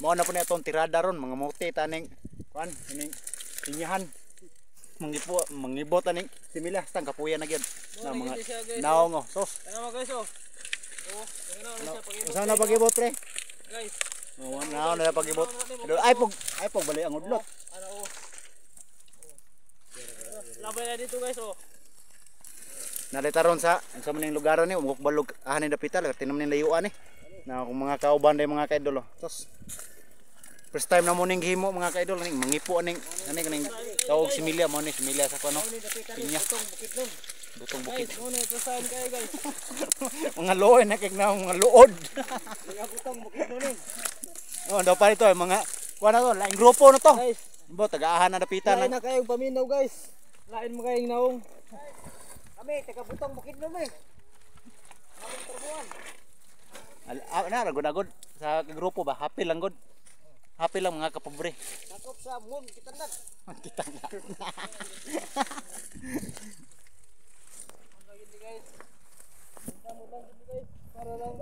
Mao na po na itong tirada ron mga mote taning kuan ining tinyahan. Mangibot aning simila tang kapuya na gyud na mga naong sos. Ano mo guys oh. Oh, ano siya pag-ibot. Usa na pag-ibot pre? Guys. Oh, naong na pag-ibot. Ay pog bali ang udlot. Ano oh. Labay na dito guys oh. Narita ron sa maning lugar ni umuk balog ahan ni dapital tinam ni layuan ni. Na kung mga kauban day mga kaidol. Sos. First time na mo ning himo mga kaidol ning mangipo ning kaning tawag similya mo ni similya sa kuno. Pinya. Butong bukid. Guys, muna ito saan kayo guys. Mga loy na kay na mga luod. Mga butong bukid mo ni. Oh, daw pa ito mga kuan na to, laing grupo na to. Guys, Bo taga-ahan na dapitan lain na. na kayong paminaw guys. Lain mo kayong naong. Kami, taga butong bukid mo ni. Aming turbuan. Na ragod-agod sa grupo ba? Happy lang god. Happy lang mga kapobre. Sakop sa moon kitandan. Kita na. Guys. Damo lang dito guys. Para lang